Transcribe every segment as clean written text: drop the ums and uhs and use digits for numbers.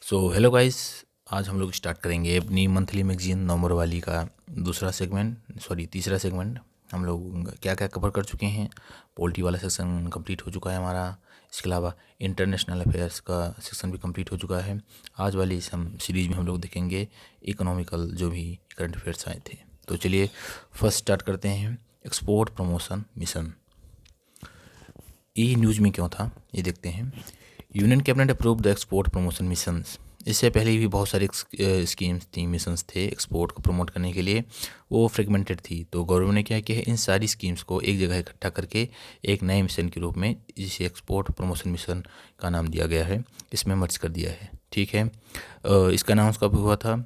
Hello guys. आज हम लोग स्टार्ट करेंगे अपनी मंथली मैगजीन नवंबर वाली का तीसरा सेगमेंट। हम लोग क्या क्या कवर कर चुके हैं। पॉलिटी वाला सेक्शन कंप्लीट हो चुका है हमारा। इसके अलावा इंटरनेशनल अफेयर्स का सेक्शन भी कंप्लीट हो चुका है। आज वाली इस हम सीरीज़ में हम लोग देखेंगे इकोनॉमिकल जो भी करंट अफेयर्स आए थे। तो चलिए फर्स्ट स्टार्ट करते हैं। एक्सपोर्ट प्रमोशन मिशन, ये न्यूज़ में क्यों था ये देखते हैं। Union cabinet approve the export promotion missions. इससे पहले भी बहुत सारी स्कीम्स थी, मिशंस थे एक्सपोर्ट को प्रमोट करने के लिए। वो फ्रेगमेंटेड थी, तो गवर्नमेंट ने क्या किया है, इन सारी स्कीम्स को एक जगह इकट्ठा करके एक नए मिशन के रूप में, जिसे एक्सपोर्ट प्रमोशन मिशन का नाम दिया गया है, इसमें मर्ज कर दिया है। ठीक है। इसका अनाउंस कब हुआ था?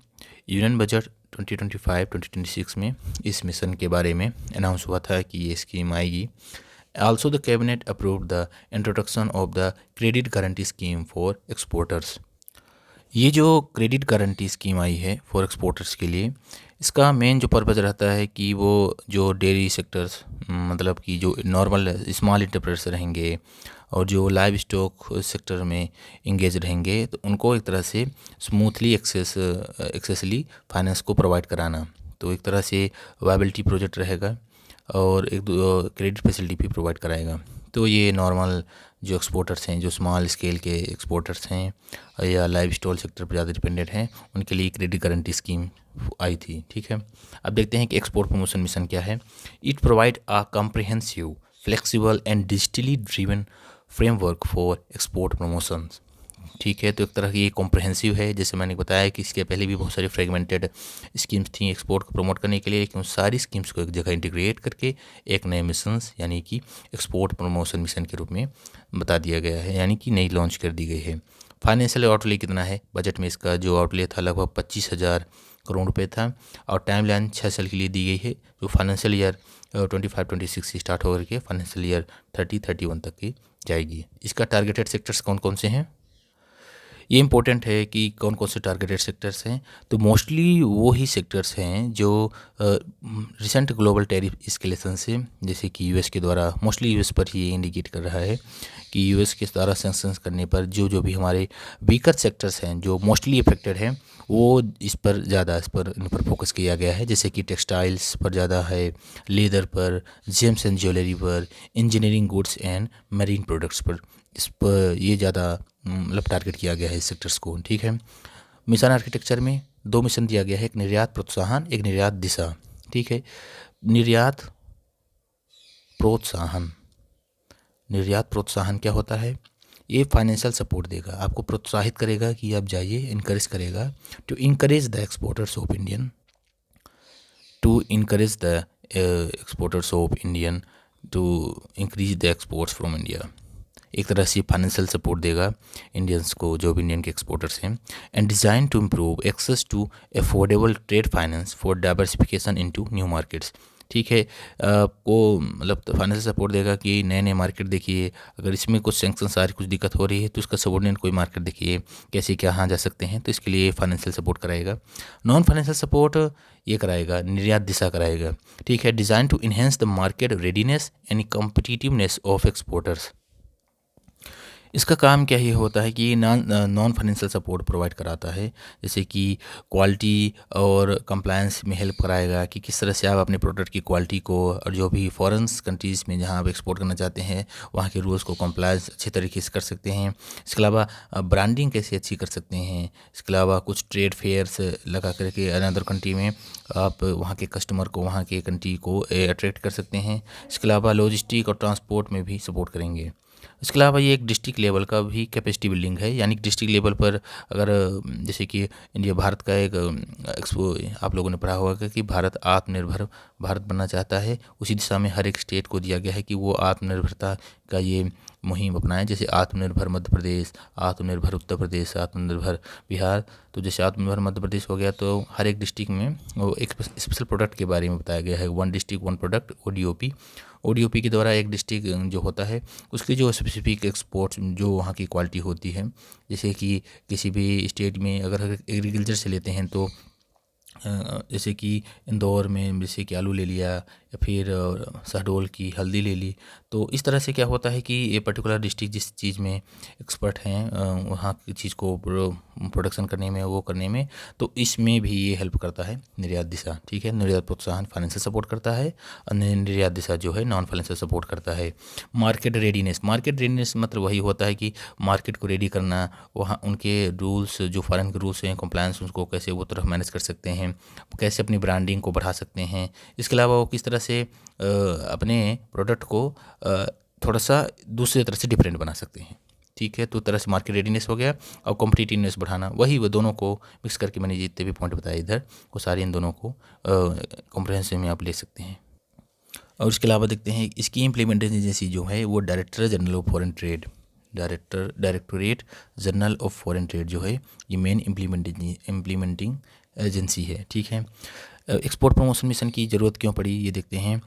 यूनियन बजट 2025-2026 में इस मिशन के बारे में अनाउंस हुआ था कि ये स्कीम आएगी। Also, the cabinet approved the introduction of the credit guarantee scheme for exporters. ये जो क्रेडिट गारंटी स्कीम आई है फॉर एक्सपोर्टर्स के लिए, इसका मेन जो पर्पज़ रहता है कि वो जो डेयरी सेक्टर्स, मतलब कि जो नॉर्मल स्मॉल इंटरप्रेनर्स रहेंगे और जो लाइव स्टॉक सेक्टर में इंगेज रहेंगे, तो उनको एक तरह से स्मूथली एक्सेसली फाइनेंस को प्रोवाइड कराना। तो एक तरह से वायबिलिटी प्रोजेक्ट रहेगा और एक क्रेडिट फैसिलिटी भी प्रोवाइड कराएगा। तो ये नॉर्मल जो एक्सपोर्टर्स हैं, जो स्मॉल स्केल के एक्सपोर्टर्स हैं या लाइव स्टॉल सेक्टर पर ज़्यादा डिपेंडेंट हैं, उनके लिए क्रेडिट गारंटी स्कीम आई थी। ठीक है। अब देखते हैं कि एक्सपोर्ट प्रमोशन मिशन क्या है। It provide a comprehensive, flexible and digitally driven framework for export promotions. ठीक है। तो एक तरह की ये कॉम्प्रहेंसिव है, जैसे मैंने बताया कि इसके पहले भी बहुत सारी फ्रेगमेंटेड स्कीम्स थी एक्सपोर्ट को प्रमोट करने के लिए, लेकिन उन सारी स्कीम्स को एक जगह इंटीग्रेट करके एक नए मिशंस यानी कि एक्सपोर्ट प्रमोशन मिशन के रूप में बता दिया गया है, यानी कि नई लॉन्च कर दी गई है। फाइनेंशियल आउटले कितना है? बजट में इसका जो आउटले था लगभग 25,000 करोड़ रुपये था, और टाइम लाइन 6 साल के लिए दी गई है, जो फाइनेंशियल ईयर 25-26 से स्टार्ट होकर के फाइनेंशियल ईयर 30-31 तक की जाएगी। इसका टारगेटेड सेक्टर्स कौन कौन से हैं? ये इम्पोर्टेंट है कि कौन कौन से टारगेटेड सेक्टर्स हैं। तो मोस्टली वो ही सेक्टर्स हैं जो रिसेंट ग्लोबल टैरिफ एस्केलेशन से, जैसे कि यूएस के द्वारा, मोस्टली यूएस पर ही ये इंडिकेट कर रहा है कि यूएस के द्वारा सैंक्शंस करने पर जो भी हमारे वीकर सेक्टर्स हैं जो मोस्टली अफेक्टेड हैं, वो इन पर फोकस किया गया है। जैसे कि टेक्सटाइल्स पर ज़्यादा है, लेदर पर, जेम्स एंड ज्वेलरी पर, engineering goods and marine products पर, इस पर ये ज़्यादा मतलब टारगेट किया गया है इस सेक्टर्स को। ठीक है। मिशन आर्किटेक्चर में 2 मिशन दिया गया है, एक निर्यात प्रोत्साहन, एक निर्यात दिशा। ठीक है। निर्यात प्रोत्साहन, निर्यात प्रोत्साहन क्या होता है? ये फाइनेंशियल सपोर्ट देगा, आपको प्रोत्साहित करेगा कि आप जाइए, इनकरेज करेगा to encourage the exporters of Indian, to encourage the exporters of Indian to increase the exports from India. एक तरह से फाइनेंशियल सपोर्ट देगा इंडियंस को, जो भी इंडियन के एक्सपोर्टर्स हैं। And design to improve access to affordable trade finance for diversification into new markets. ठीक है। आपको मतलब फाइनेंशियल सपोर्ट देगा कि नए नए मार्केट देखिए, अगर इसमें कुछ सेंक्शन सारी कुछ दिक्कत हो रही है तो उसका सबऑर्डिनेट कोई मार्केट देखिए कैसे कहाँ जा सकते हैं, तो इसके लिए फाइनेंशियल सपोर्ट कराएगा। नॉन फाइनेंशियल सपोर्ट ये कराएगा, निर्यात दिशा कराएगा। ठीक है। Design to enhance the market readiness and competitiveness of exporters. इसका काम क्या ये होता है कि ये नॉन फाइनेंशियल सपोर्ट प्रोवाइड कराता है, जैसे कि क्वालिटी और कंप्लायंस में हेल्प कराएगा कि किस तरह से आप अपने प्रोडक्ट की क्वालिटी को, और जो भी फॉरेन कंट्रीज़ में जहाँ आप एक्सपोर्ट करना चाहते हैं वहाँ के रूल्स को कंप्लायंस अच्छे तरीके से कर सकते हैं। इसके अलावा ब्रांडिंग कैसे अच्छी कर सकते हैं। इसके अलावा कुछ ट्रेड फेयर्स लगा करके अनदर कंट्री में आप वहाँ के कस्टमर को, वहाँ के कंट्री को अट्रैक्ट कर सकते हैं। इसके अलावा लॉजिस्टिक और ट्रांसपोर्ट में भी सपोर्ट करेंगे। इसके अलावा ये एक डिस्ट्रिक्ट लेवल का भी कैपेसिटी बिल्डिंग है, यानी कि डिस्ट्रिक्ट लेवल पर अगर जैसे कि इंडिया, भारत का एक एक्सपो, आप लोगों ने पढ़ा होगा कि भारत आत्मनिर्भर भारत बनना चाहता है। उसी दिशा में हर एक स्टेट को दिया गया है कि वो आत्मनिर्भरता का ये मुहिम अपनाएं। जैसे आत्मनिर्भर मध्य प्रदेश, आत्मनिर्भर उत्तर प्रदेश, आत्मनिर्भर बिहार। तो जैसे आत्मनिर्भर मध्य प्रदेश हो गया, तो हर एक डिस्ट्रिक्ट में वो एक स्पेशल प्रोडक्ट के बारे में बताया गया है। 1 डिस्ट्रिक्ट 1 प्रोडक्ट, ODOP। ODOP के द्वारा एक डिस्ट्रिक्ट जो होता है उसकी जो स्पेसिफिक एक्सपोर्ट्स जो वहाँ की क्वालिटी होती है, जैसे कि किसी भी स्टेट में अगर एग्रीकल्चर से लेते हैं तो जैसे कि इंदौर में जैसे कि आलू ले लिया, या फिर शहडोल की हल्दी ले ली। तो इस तरह से क्या होता है कि ये पर्टिकुलर डिस्ट्रिक्ट जिस चीज़ में एक्सपर्ट हैं वहाँ की चीज़ को प्रोडक्शन करने में, वो करने में, तो इसमें भी ये हेल्प करता है निर्यात दिशा। ठीक है, निर्यात प्रोत्साहन फाइनेंशियल सपोर्ट करता है और निर्यात दिशा जो है नॉन फाइनेंशियल सपोर्ट करता है। मार्केट रेडीनेस मतलब वही होता है कि मार्केट को रेडी करना, वहाँ उनके रूल्स जो फॉरेन के रूल्स हैं कंप्लायंस, उसको कैसे वो तरफ मैनेज कर सकते हैं, कैसे अपनी ब्रांडिंग को बढ़ा सकते हैं। इसके अलावा वो किस तरह से अपने प्रोडक्ट को थोड़ा सा दूसरी तरह से डिफरेंट बना सकते हैं। ठीक है, तो तरह से मार्केट रेडीनेस हो गया और कॉम्पिटिटिवनेस बढ़ाना, वही वो दोनों को मिक्स करके मैंने जितने भी पॉइंट बताए इधर, वो सारे इन दोनों को कॉम्प्रहेंसिव में आप ले सकते हैं। और इसके अलावा देखते हैं इसकी इम्प्लीमेंटेशन एजेंसी जो है वो directorate general of foreign trade जो है ये मेन इम्प्लीमेंटिंग एजेंसी है। ठीक है, एक्सपोर्ट प्रमोशन मिशन की ज़रूरत क्यों पड़ी ये देखते हैं।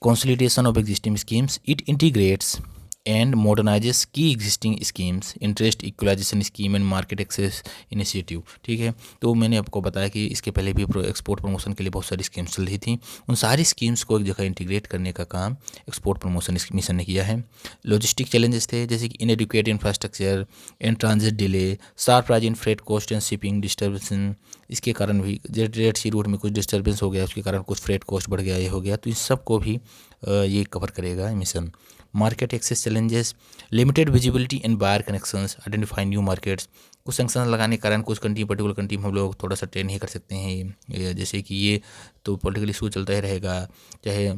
Consolidation of existing schemes, it integrates and modernises की existing schemes, interest equalisation scheme and market access initiative. ठीक है, तो मैंने आपको बताया कि इसके पहले भी एक्सपोर्ट प्रमोशन के लिए बहुत सारी स्कीम्स चल रही थी, उन सारी स्कीम्स को एक जगह इंटीग्रेट करने का काम एक्सपोर्ट प्रमोशन मिशन ने किया है। लॉजिस्टिक चैलेंजेस थे जैसे कि inadequate infrastructure and transit delay, sharp rise in freight cost and shipping disturbance, इसके कारण भी रेड सी रूट में कुछ डिस्टर्बेंस हो गया, उसके कारण कुछ फ्रेट कॉस्ट बढ़ गया, ये हो गया, तो इन सब को भी ये कवर करेगा mission. Market access challenges, limited visibility and buyer connections, identify new markets, कुछ सेंक्शन लगाने के कारण कुछ कंट्री पर्टिकुलर कंट्री में हम लोग थोड़ा सा ट्रेड नहीं कर सकते हैं, जैसे कि ये तो पॉलिटिकल इशू चलता ही रहेगा, चाहे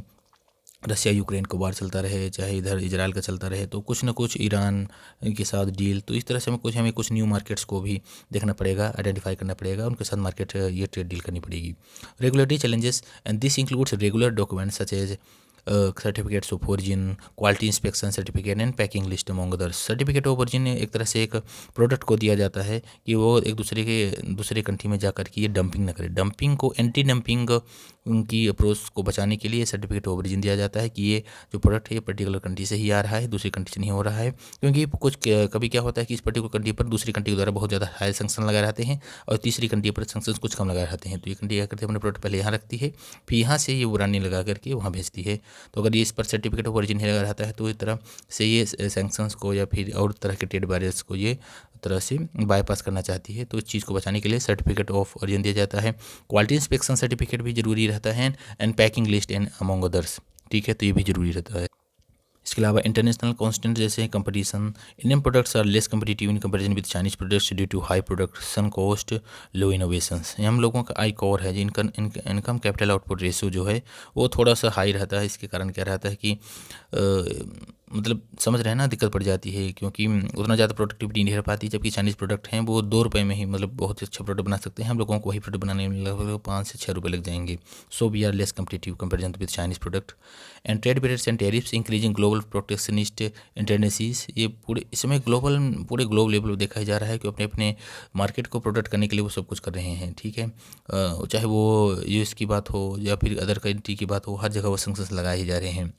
रसिया यूक्रेन का वार चलता रहे, चाहे इधर इजराइल का चलता रहे, तो कुछ ना कुछ ईरान के साथ डील, तो इस तरह से हमें कुछ न्यू मार्केट्स को भी देखना पड़ेगा, आइडेंटिफाई करना पड़ेगा, उनके साथ मार्केट ये ट्रेड डील करनी पड़ेगी। Regulatory challenges and this includes regular documents such as certificates of origin, quality inspection certificate and packing list among others. Certificate of origin एक तरह से एक प्रोडक्ट को दिया जाता है कि वो एक दूसरे कंट्री में जाकर के ये डंपिंग ना करे, डंपिंग को एंटी डंपिंग की अप्रोच को बचाने के लिए सर्टिफिकेट ऑफ ओरिजिन दिया जाता है कि ये जो प्रोडक्ट है ये पर्टिकुलर कंट्री से ही आ रहा है, दूसरी कंट्री से नहीं हो रहा है, क्योंकि कुछ कभी क्या होता है कि इस पर्टिकुलर कंट्री पर दूसरी कंट्री के द्वारा बहुत ज़्यादा हाई सेंक्शन लगाए रहते हैं और तीसरी कंट्री पर सेंक्शन कुछ कम लगाए रहते हैं, तो ये कंट्री क्या करती है अपने प्रोडक्ट पहले यहाँ रखती है, फिर यहाँ से ये ब्रांडिंग लगा करके वहाँ भेजती है। तो अगर ये इस पर सर्टिफिकेट ऑफ ओरिजिन लगा रहता है तो इस तरह से ये सेंक्शंस को या फिर और तरह के ट्रेड बैरियर्स को ये तरह से बाईपास करना चाहती है, तो इस चीज़ को बचाने के लिए सर्टिफिकेट ऑफ ओरिजिन दिया जाता है। क्वालिटी इंस्पेक्शन सर्टिफिकेट भी जरूरी रहता है and packing list and among others. ठीक है, तो ये भी जरूरी रहता है। इसके अलावा इंटरनेशनल कॉन्स्टेंट जैसे competition, Indian products are less competitive in comparison with Chinese products due to high production cost, low innovations. ये हम लोगों का आई कोर है, इनकम कैपिटल आउटपुट रेशियो जो है वो थोड़ा सा हाई रहता है। इसके कारण क्या रहता है कि मतलब समझ रहे हैं ना, दिक्कत पड़ जाती है क्योंकि उतना ज़्यादा प्रोडक्टिविटी नहीं रह पाती, जबकि चाइनीज़ प्रोडक्ट हैं वो 2 रुपये में ही मतलब बहुत अच्छा प्रोडक्ट बना सकते हैं, हम लोगों को वही प्रोडक्ट बनाने में लगभग 5 से 6 रुपये लग जाएंगे। So we are less competitive comparison with Chinese product. And trade barriers and tariffs increasing global protectionist tendencies, ये पूरे ग्लोबल लेवल पर देखा जा रहा है कि अपने अपने मार्केट को प्रोटेक्ट करने के लिए वो सब कुछ कर रहे हैं। ठीक है, चाहे वो यूएस की बात हो या फिर अदर कंट्री की बात हो, हर जगह वो सेंक्शंस लगाए ही जा रहे हैं।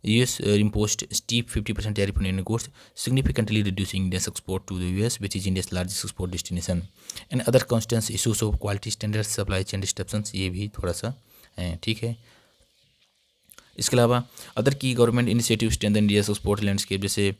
US imposed steep 50% tariff on Indian goods, significantly reducing India's export to the US, which is India's largest export destination. And other constant issues of quality standards, supply chain disruptions, ये भी थोड़ा सा है। ठीक है, इसके अलावा अदर की government initiative strengthen India export landscape, जैसे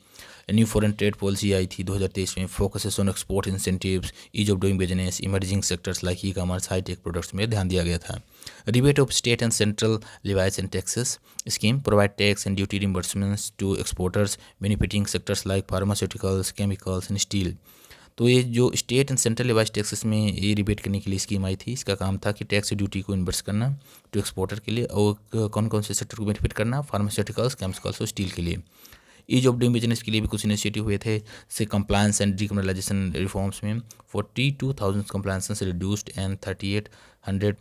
न्यू फॉरेन ट्रेड पॉलिसी आई थी 2023 में, focuses on export incentives, ease of doing business, emerging sectors like e commerce, high tech products में ध्यान दिया गया था। Rebate of state and central levies and taxes scheme provide tax and duty reimbursements to exporters benefiting sectors like pharmaceuticals, chemicals and steel. तो ये जो state and central levies taxes में ये रिबेट करने के लिए स्कीम आई थी, इसका काम था कि टैक्स ड्यूटी को इन्वर्स करना टू एक्सपोर्टर के लिए, और कौन कौन से सेक्टर को बेनिफिट करना, फार्मास्यूटिकल्स, केमिकल्स और स्टील के लिए। ईज ऑफ डूइंग बिजनेस के लिए भी कुछ इनिशिएटिव हुए थे, से कंप्लायंस एंड डिक्रिमिनलाइजेशन रिफॉर्म्स में 42,000 compliances reduced and 3,800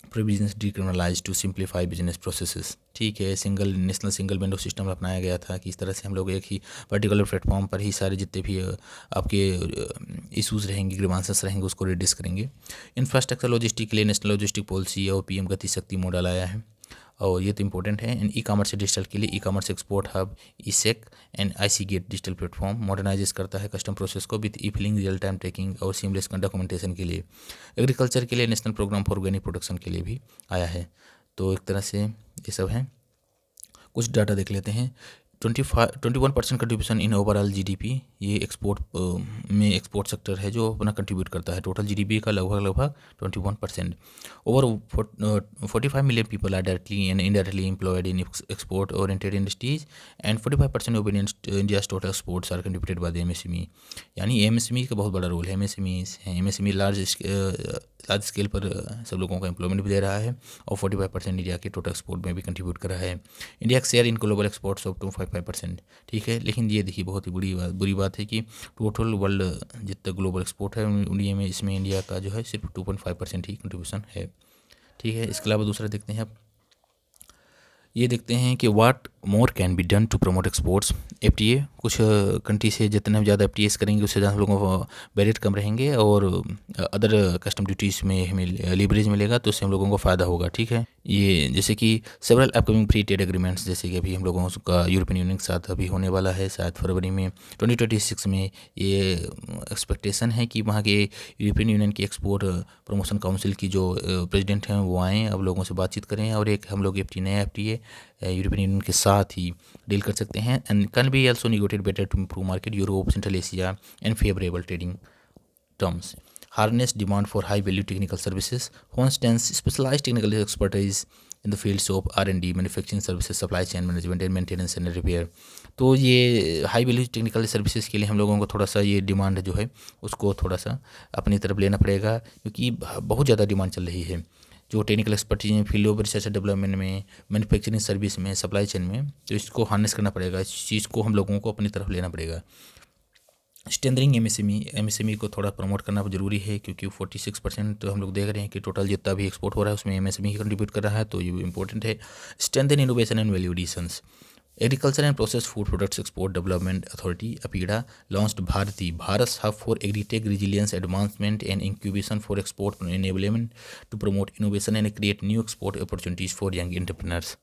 provisions decriminalize to simplify business processes. ठीक है, नेशनल सिंगल विंडो सिस्टम अपनाया गया था कि इस तरह से हम लोग एक ही पर्टिकुलर प्लेटफॉर्म पर ही सारे जितने भी आपके इशूज़ रहेंगे, ग्रीवांसेस रहेंगे, उसको रिड्यूस करेंगे। इंफ्रास्ट्रक्चर लॉजिस्टिक के लिए नेशनल लॉजिस्टिक पॉलिसी और पीएम गति शक्ति मॉडल आया है, और ये तो इंपॉर्टेंट है। एंड ई कॉमर्स डिजिटल के लिए ई कॉमर्स एक्सपोर्ट हब, ई-सेक and IC gate digital platform modernise करता है कस्टम प्रोसेस को with e filing, real time tracking और सीमलेस डॉक्यूमेंटेशन के लिए। एग्रीकल्चर के लिए national programme for organic production के लिए भी आया है। तो एक तरह से ये सब हैं। कुछ डाटा देख लेते हैं। 21% कंट्रीब्यूशन इन ओवरऑल जीडीपी, ये एक्सपोर्ट में एक्सपोर्ट सेक्टर है जो अपना कंट्रीब्यूट करता है टोटल जीडीपी का लगभग 21%। Over 45 million people are directly and indirectly employed in export oriented industries and 45% of India's total exports are contributed by the MSME. यानी एमएसएमई का बहुत बड़ा रोल है। एमएसएमई लार्ज स्केल पर सब लोगों का एम्प्लॉयमेंट भी दे रहा है और 45% इंडिया के टोटल एक्सपोर्ट में भी कंट्रीब्यूट कर रहा है। इंडिया का share in global exports of 2.5%, ठीक है। लेकिन ये देखिए बहुत ही बुरी बात है कि टोटल वर्ल्ड जितना ग्लोबल एक्सपोर्ट है इंडिया में, इसमें इंडिया का जो है सिर्फ 2.5% ही कंट्रीब्यूशन है, ठीक है। इसके अलावा दूसरा देखते हैं अब, ये देखते हैं कि what more can be done to promote exports. FTA, कुछ कंट्री से जितने ज़्यादा एफटीएस करेंगे उससे ज़्यादा हम लोगों को बैरियर कम रहेंगे और अदर कस्टम ड्यूटीज़ में हमें लीवरेज मिलेगा, तो उससे हम लोगों को फ़ायदा होगा, ठीक है। ये जैसे कि several upcoming free trade agreements, जैसे कि अभी हम लोगों का यूरोपियन यूनियन के साथ अभी होने वाला है शायद फरवरी में 2026 में। ये एक्सपेक्टेशन है कि वहाँ के यूरोपियन यूनियन की एक्सपोर्ट प्रमोशन काउंसिल की जो प्रेसिडेंट हैं वो आएँ, अब लोगों से बातचीत करें और एक हम लोग नया एफटीए यूरोपियन यूनियन के साथ ही डील कर सकते हैं। And can be also negotiate better to improve market Europe, central Asia and favourable trading terms. Harness demand for high value technical services. For instance, specialized technical expertise in the fields of R&D, manufacturing services, supply chain management and maintenance and repair. तो ये high value technical services के लिए हम लोगों को थोड़ा सा ये डिमांड जो है उसको थोड़ा सा अपनी तरफ लेना पड़ेगा, क्योंकि बहुत ज़्यादा डिमांड चल रही है। जो टेक्निकल एक्सपर्टीज में, फील्ड ऑफ रिसर्च डेवलपमेंट में, मैन्युफैक्चरिंग सर्विस में, सप्लाई चेन में, तो इसको हार्नेस करना पड़ेगा। इस चीज़ को हम लोगों को अपनी तरफ लेना पड़ेगा। स्ट्रेंथनिंग एमएसएमई को थोड़ा प्रमोट करना ज़रूरी है, क्योंकि 46% तो हम लोग देख रहे हैं कि टोटल जितना भी एक्सपोर्ट हो रहा है उसमें एमएसएमई कंट्रीब्यूट कर रहा है, तो ये इंपॉर्टेंट है। Strengthen innovation and value additions. Agriculture and process food products export development authority APEDA launched Bharat hub for agritech resilience advancement and incubation for export enablement to promote innovation and create new export opportunities for young entrepreneurs.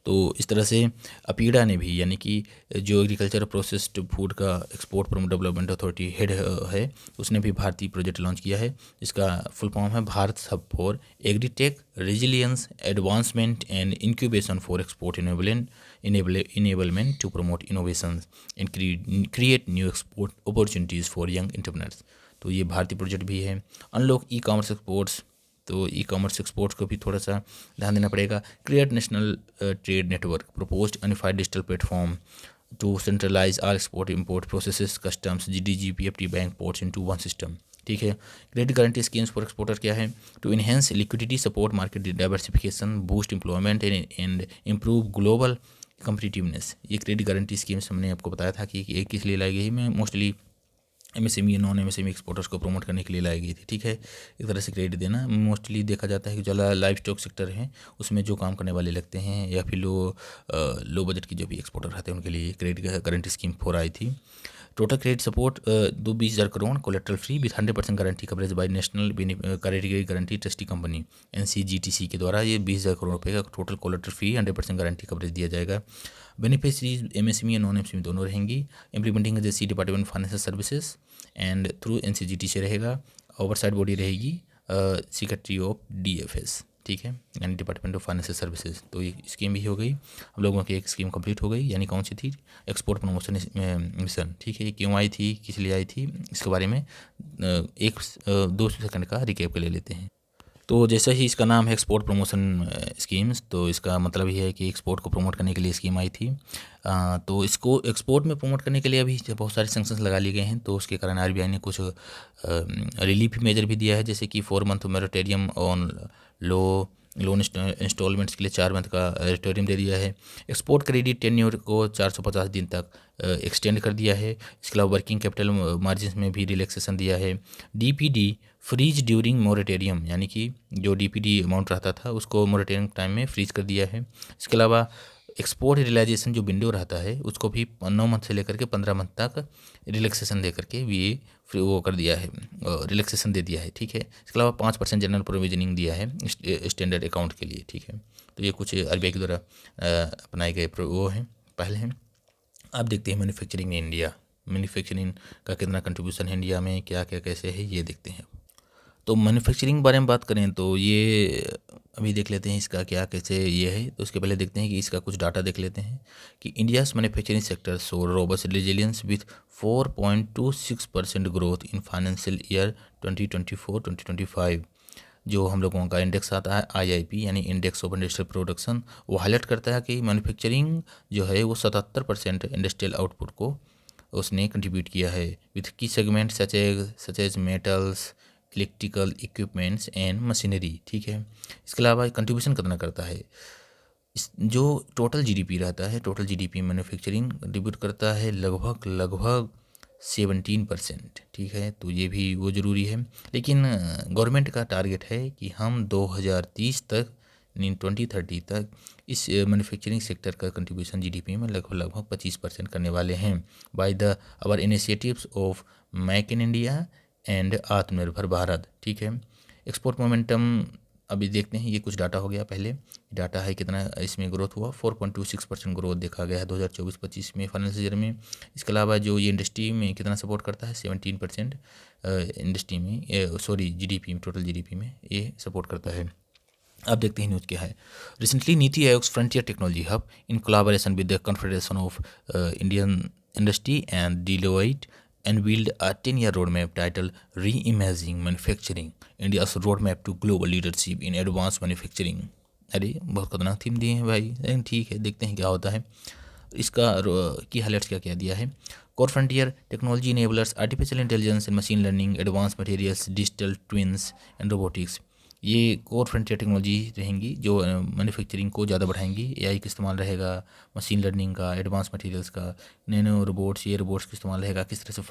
तो इस तरह से अपीडा ने भी, यानी कि जो agriculture processed food का export promote development authority head है, उसने भी भारतीय प्रोजेक्ट लॉन्च किया है। इसका फुल फॉर्म है Bharat hub for agritech resilience advancement and incubation for export enablement to promote innovation and create new export opportunities for young entrepreneurs. तो ये भारतीय प्रोजेक्ट भी है। अनलॉक ई कॉमर्स एक्सपोर्ट्स, तो ई कॉमर्स एक्सपोर्ट्स को भी थोड़ा सा ध्यान देना पड़ेगा। Create national trade network, proposed unified digital platform to centralise all export import processes customs GDGP FT bank ports into one system, ठीक है। Credit guarantee schemes for exporter क्या है? To enhance liquidity, support market diversification, boost employment and improve global competitiveness. ये credit guarantee schemes हमने आपको बताया था कि एक किस लिए लाई गई, मैं mostly MSME non MSME exporters को प्रमोट करने के लिए लाई गई थी, ठीक है। एक तरह से क्रेडिट देना मोस्टली देखा जाता है कि जो लाइव स्टॉक सेक्टर है उसमें जो काम करने वाले लगते हैं, या फिर लो बजट की जो भी एक्सपोर्टर रहते हैं उनके लिए क्रेडिट गारंटी स्कीम 4 आई थी। Total credit support 20,000 crore, collateral free with 100% guarantee coverage by national credit guarantee trustee company NCGTC के द्वारा ये 20,000 करोड़ रुपये का total collateral free 100% guarantee coverage दिया जाएगा। बेनिफिशरीज एमएसएमई और नॉन एमएसएमई दोनों रहेंगी। Implementing agency department financial services and through NCGT से रहेगा। ओवरसाइड बॉडी रहेगी सेक्रेटरी ऑफ डीएफएस, ठीक है, यानी डिपार्टमेंट ऑफ फाइनेंशियल सर्विसेज। तो ये स्कीम भी हो गई, हम लोगों की एक स्कीम कंप्लीट हो गई। यानी कौन सी थी? एक्सपोर्ट प्रमोशन मिशन, ठीक है। ये क्यों आई थी, किस लिए आई थी, इसके बारे में 2 सेकंड का रिकैप ले लेते हैं। तो जैसे ही इसका नाम है एक्सपोर्ट प्रमोशन स्कीम्स, तो इसका मतलब ये है कि एक्सपोर्ट को प्रमोट करने के लिए स्कीम आई थी। तो इसको एक्सपोर्ट में प्रमोट करने के लिए अभी बहुत सारे सैंक्शंस लगा लिए गए हैं, तो उसके कारण आरबीआई ने कुछ रिलीफ मेजर भी दिया है, जैसे कि 4 month moratorium on loan instalments के लिए 4 मंथ का मोरेटोरियम दे दिया है। एक्सपोर्ट क्रेडिट टेन्योर को 450 दिन तक एक्सटेंड कर दिया है। इसके अलावा वर्किंग कैपिटल मार्जिन में भी रिलैक्सेशन दिया है। डीपीडी फ्रीज ड्यूरिंग मोरेटोरियम, यानी कि जो डीपीडी अमाउंट रहता था उसको मोरेटोरियम टाइम में फ्रीज कर दिया है। इसके अलावा एक्सपोर्ट रियलाइजेशन जो विंडो रहता है उसको भी 9 मंथ से लेकर के 15 मंथ तक रिलैक्सेशन दे करके भी वो कर दिया है, रिलैक्सेशन दे दिया है, ठीक है। इसके अलावा 5% जनरल प्रोविजनिंग दिया है स्टैंडर्ड अकाउंट के लिए, ठीक है। तो ये कुछ आरबीआई के द्वारा अपनाए गए वो हैं, पहले हैं। अब देखते हैं मैन्युफैक्चरिंग इन इंडिया, मैन्युफैक्चरिंग का कितना कंट्रीब्यूशन है इंडिया में, क्या क्या कैसे है, ये देखते हैं। तो मैन्युफैक्चरिंग के बारे में बात करें तो ये अभी देख लेते हैं इसका क्या कैसे ये है। तो उसके पहले देखते हैं कि इसका कुछ डाटा देख लेते हैं कि India's manufacturing sector show robust resilience with 4.26% growth in financial year 2024-2025। जो हम लोगों का इंडेक्स आता है IIP यानी इंडेक्स ऑफ इंडस्ट्रियल प्रोडक्शन, वो हाईलाइट करता है कि मैन्युफैक्चरिंग जो है वो 77% इंडस्ट्रियल आउटपुट को उसने कंट्रीब्यूट किया है with key segment such as metals, electrical equipments and machinery. ठीक है, इसके अलावा कंट्रीब्यूशन कितना करता है इस जो टोटल जीडीपी रहता है, टोटल जीडीपी मैन्युफैक्चरिंग कंट्रीब्यूट करता है लगभग 17%। ठीक है, तो ये भी वो ज़रूरी है। लेकिन गवर्नमेंट का टारगेट है कि हम 2030 तक 2030 तक इस मैन्युफैक्चरिंग सेक्टर का कंट्रीब्यूशन जीडीपी में लगभग 25% करने वाले हैं by the our initiatives of make in India and Atmanirbhar Bharat. ठीक है, एक्सपोर्ट मोमेंटम अभी देखते हैं, ये कुछ डाटा हो गया। पहले डाटा है कितना इसमें ग्रोथ हुआ, 4.26% ग्रोथ देखा गया है 2024-25 में फाइनेंशियल ईयर में। इसके अलावा जो ये इंडस्ट्री में कितना सपोर्ट करता है, 17% इंडस्ट्री में जीडीपी में, टोटल जीडीपी में ये सपोर्ट करता है। अब देखते हैं न्यूज़ क्या है। Recently NITI Aayog frontier technology hub in collaboration with the confederation of Indian industry and Deloitte unveiled a 10-year roadmap titled Reimagining Manufacturing, India's Roadmap to Global Leadership in Advanced Manufacturing। अरे बहुत खतरनाक थीम दिए हैं भाई, लेकिन ठीक है, देखते हैं क्या होता है। इसका की हाईलाइट्स क्या क्या दिया है। Core frontier technology enablers artificial intelligence and machine learning, advance materials, digital twins and robotics. ये कोर फ्रंटियर टेक्नोलॉजी रहेंगी जो मैन्युफैक्चरिंग को ज़्यादा बढ़ाएंगी। एआई का इस्तेमाल रहेगा, मशीन लर्निंग का, एडवांस मटेरियल्स का, नैनो रोबोट्स, ये रोबोट्स का इस्तेमाल रहेगा। किस तरह से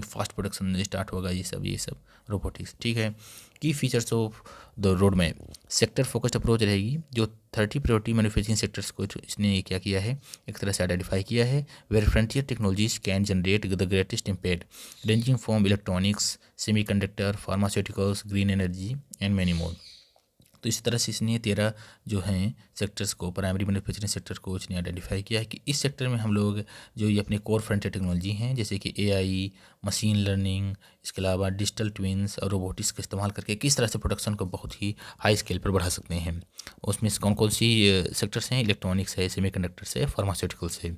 फास्ट प्रोडक्शन स्टार्ट होगा, ये सब रोबोटिक्स। ठीक है, की features of the road map, sector focused approach रहेगी। जो 30 प्रायोरिटी मैन्युफैक्चरिंग सेक्टर्स को इसने क्या किया है, एक तरह से आइडेंटिफाई किया है, where frontier technologies can generate the greatest impact, ranging from electronics, semiconductor, pharmaceuticals, green energy and many more. तो इस तरह से इसने 13 जो हैं सेक्टर्स को, प्राइमरी मैन्युफैक्चरिंग सेक्टर को इसने आइडेंटिफाई किया है कि इस सेक्टर में हम लोग जो ये अपने कोर फ्रंटियर टेक्नोलॉजी हैं जैसे कि एआई, मशीन लर्निंग, इसके अलावा डिजिटल ट्विंस और रोबोटिक्स का इस्तेमाल करके किस तरह से प्रोडक्शन को बहुत ही हाई स्केल पर बढ़ा सकते हैं। उसमें कौन कौन सी सेक्टर्स हैं, इलेक्ट्रॉनिक्स है, सेमीकंडक्टर्स है, फार्मास्यूटिकल्स है।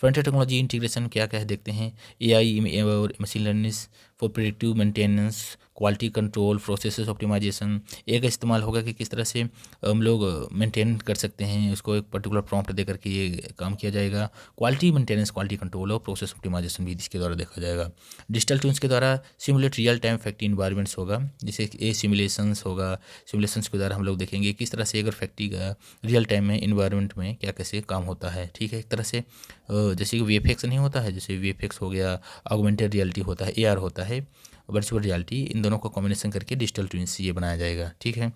फ्रंटियर टेक्नोलॉजी इंटीग्रेशन क्या क्या है देखते हैं। एआई और machine learning for predictive maintenance, quality control, process optimization. एक इस्तेमाल होगा कि किस तरह से हम लोग मेंटेन कर सकते हैं, उसको एक पर्टिकुलर प्रॉम्प्ट दे करके ये काम किया जाएगा। क्वालिटी मेंटेनेंस, क्वालिटी कंट्रोल और प्रोसेस ऑप्टिमाइजेशन भी इसके द्वारा देखा जाएगा। डिजिटल ट्विंस के द्वारा simulate real time factory environments होगा, जैसे ए सिमुलेशंस होगा। सिमुलेशंस के द्वारा हम लोग देखेंगे किस तरह से अगर फैक्ट्री का रियल टाइम में इन्वायरमेंट में क्या कैसे काम होता है। ठीक है, एक तरह से जैसे कि वीएफएक्स नहीं होता है, जैसे वीएफएक्स हो गया, ऑगमेंटेड रियलिटी होता है, एआर होता है, वर्चुअल रियलिटी, इन दोनों को कॉम्बिनेशन करके डिजिटल ट्विंस ये बनाया जाएगा। ठीक है,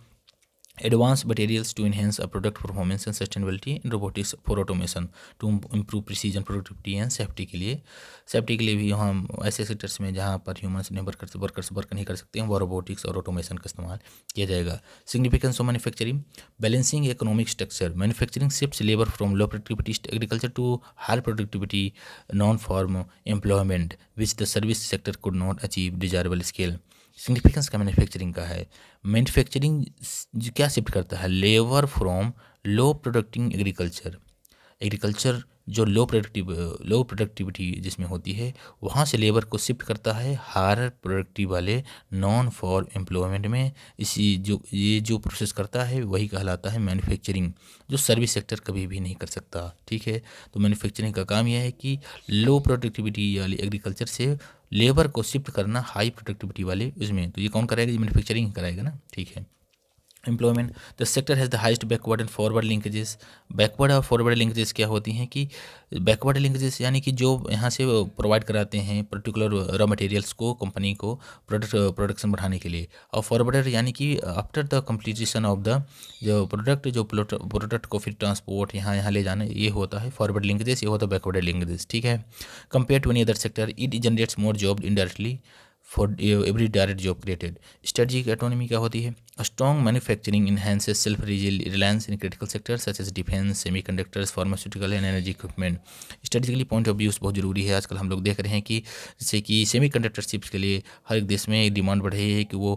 advance materials to enhance a product performance and sustainability in robotics for automation to improve precision, productivity and safety के लिए भी हम ऐसे सेक्टर्स में जहाँ पर ह्यूमंस ने वर्कर्स वर्क नहीं कर सकते हैं, वो रोबोटिक्स और ऑटोमेशन का इस्तेमाल किया जाएगा। Significance of manufacturing, balancing economic structure, manufacturing shifts labour from low productivity agriculture to high productivity non farm employment which the service sector could not achieve desirable scale. Significance का manufacturing का है, manufacturing क्या shift करता है, labour from low productive agriculture जो low productivity जिसमें होती है वहाँ से लेबर को शिफ्ट करता है हायर प्रोडक्टिव वाले नॉन फॉर एम्प्लॉयमेंट में। ये जो प्रोसेस करता है वही कहलाता है मैन्युफैक्चरिंग, जो सर्विस सेक्टर कभी भी नहीं कर सकता। ठीक है, तो मैन्युफैक्चरिंग का काम यह है कि लो प्रोडक्टिविटी वाली एग्रीकल्चर से लेबर को शिफ्ट करना हाई प्रोडक्टिविटी वाले उसमें। तो ये कौन कराएगा, ये मैन्युफैक्चरिंग कराएगा ना। ठीक है, employment, the sector has the highest backward and forward linkages. Backward और फॉरवर्ड लिंकेजेस क्या होती हैं कि बैकवर्ड लिंकेजेस यानी कि जो यहाँ से प्रोवाइड कराते हैं पर्टिकुलर रॉ मटेरियल्स को कंपनी को प्रोडक्शन बढ़ाने के लिए, और फॉरवर्डर यानी कि after the completion of the जो प्रोडक्ट को फिर ट्रांसपोर्ट यहाँ ले जाना, ये होता है फॉरवर्ड लिंकेजेस, ये होता है बैकवर्ड लिंकेजेस। ठीक है, compare to any other sector it generates more job indirectly for every direct job created. Strategic autonomy क्या होती है, A strong manufacturing enhances self-reliance in critical sectors such as defense, semiconductors, pharmaceutical and energy equipment. Strategically point of view बहुत ज़रूरी है। आजकल हम लोग देख रहे हैं कि जैसे कि सेमीकंडक्टर चिप्स के लिए हर एक देश में डिमांड बढ़ रही है कि वो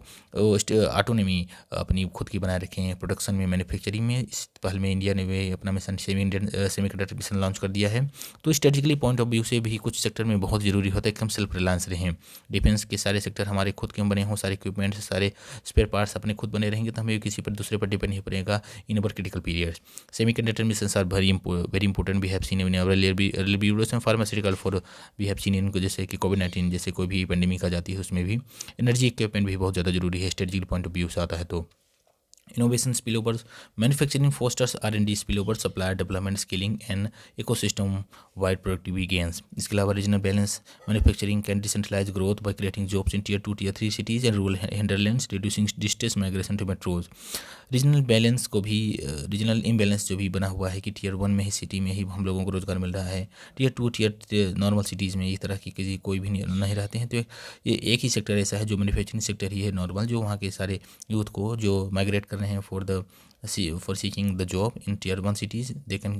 ऑटोनॉमी अपनी खुद की बनाए रखें प्रोडक्शन में, मैन्युफैक्चरिंग में। इस पहल में इंडिया ने वे अपना मिशन सेमीकंडक्टर मिशन लॉन्च कर दिया है। तो स्ट्रेटेजिकली पॉइंट ऑफ व्यू से भी कुछ सेक्टर में बहुत ज़रूरी होता है कि हम सेल्फ रिलायंस रहें। डिफेंस के सारे सेक्टर हमारे खुद के बने हों, सारे इक्विपमेंट्स, सारे स्पेयर पार्ट्स अपने खुद बने रहेंगे तो हमें किसी पर दूसरे पर डिपेंड नहीं पड़ेगा in our critical periods. Semiconductor missions are very important. We have seen in our early videos and pharmaceutical for we have seen इनको, जैसे कि कोविड-19 जैसे कोई भी पेंडेमिक आ जाती है उसमें भी एनर्जी इक्विपमेंट भी बहुत ज़्यादा जरूरी है स्ट्रेटेजिक पॉइंट ऑफ व्यू से आता है। तो innovation spillovers, manufacturing fosters R&D spillover, supplier development, scaling and ecosystem wide productivity gains. इसके अलावा regional balance, manufacturing can decentralize growth by creating jobs in tier 2 tier 3 cities and rural hinterlands, reducing distance migration to metros. Regional balance को भी regional imbalance जो भी बना हुआ है कि टियर 1 में ही सिटी में ही हम लोगों को रोजगार मिल रहा है, टियर 2 टियर नॉर्मल सिटीज़ में इस तरह की किसी कोई भी नहीं रहते हैं। तो ये एक ही सेक्टर ऐसा है जो मैन्युफैक्चरिंग सेक्टर ही है नॉर्मल, जो वहाँ के सारे यूथ को जो माइग्रेट कर रहे हैं for seeking the job in tier 1 cities, they can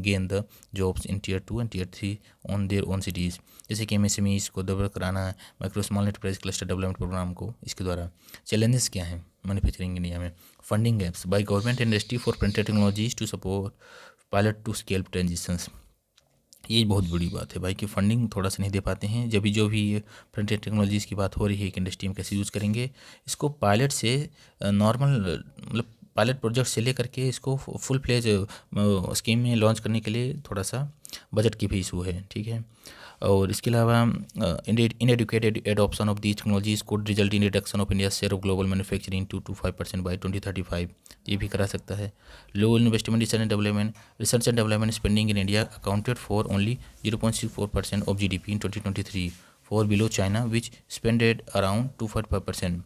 gain the jobs in tier 2 and tier 3 on their own cities। जैसे कि MSMEs को डेवलप कराना है, micro small enterprise cluster development programme को, इसके द्वारा। चैलेंजेस क्या हैं मैन्युफैक्चरिंग इंडिया में? Funding gaps by government industry for frontier technologies to support pilot to scale transitions. ये बहुत बड़ी बात है भाई कि फंडिंग थोड़ा सा नहीं दे पाते हैं। जब भी जो भी फ्रंटियर टेक्नोलॉजीज़ की बात हो रही है कि इंडस्ट्री में कैसे यूज़ करेंगे इसको, पायलट से नॉर्मल मतलब पायलट प्रोजेक्ट से लेकर के इसको फुल फ्लेज स्कीम में लॉन्च करने के लिए थोड़ा सा बजट की भी इशू है, ठीक है। और इसके अलावा inadequate adoption of these technologies could result in reduction of India share of global manufacturing 2 to 5% by 2035। ये भी करा सकता है। Low investment research and development spending in India accounted for only 0.64% of GDP in 2023, far below China which spended around 2.5%।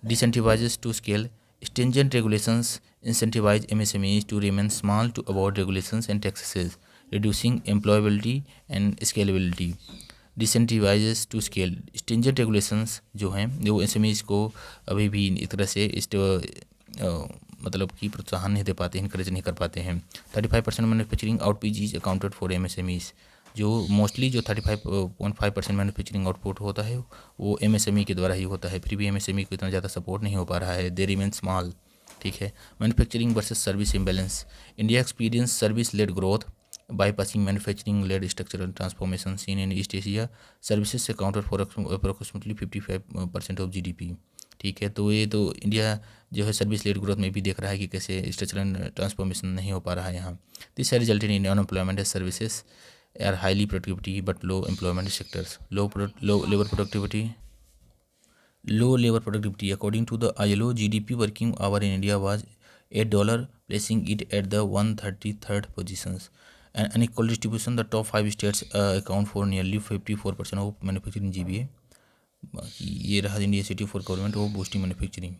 Disincentivizes to scale, stringent regulations incentivize MSMEs to remain small to avoid regulations and taxes, reducing employability and scalability। Disincentivizes to scale, stringent regulations जो हैं वो SMEs को अभी भी एक तरह से मतलब कि प्रोत्साहन नहीं दे पाते, इनकरेज नहीं कर पाते हैं। 35% manufacturing output accounted for MSMEs। जो मोस्टली जो 35.5% मैन्युफैक्चरिंग आउटपुट होता है वो MSME के द्वारा ही होता है, फिर भी MSME को इतना ज़्यादा सपोर्ट नहीं हो पा रहा है, दे रिमेन स्मॉल, ठीक है। Manufacturing versus service imbalance, India experience service led growth bypassing manufacturing led structural transformation seen in East Asia, services accounted for approximately 55% of GDP, ठीक है। तो ये तो इंडिया जो है सर्विस लेड ग्रोथ में भी देख रहा है कि कैसे स्ट्रक्चरल ट्रांसफॉर्मेशन नहीं हो पा रहा है यहाँ। This resulted in unemployment as services are highly productivity but low employment sectors, low labour productivity. According to the ILO, GDP working hour in India was $8, placing it at the 133rd positions. An unequal distribution, the top 5 states account for nearly 54% of manufacturing GVA। ये रहा India city for government वो boosting manufacturing.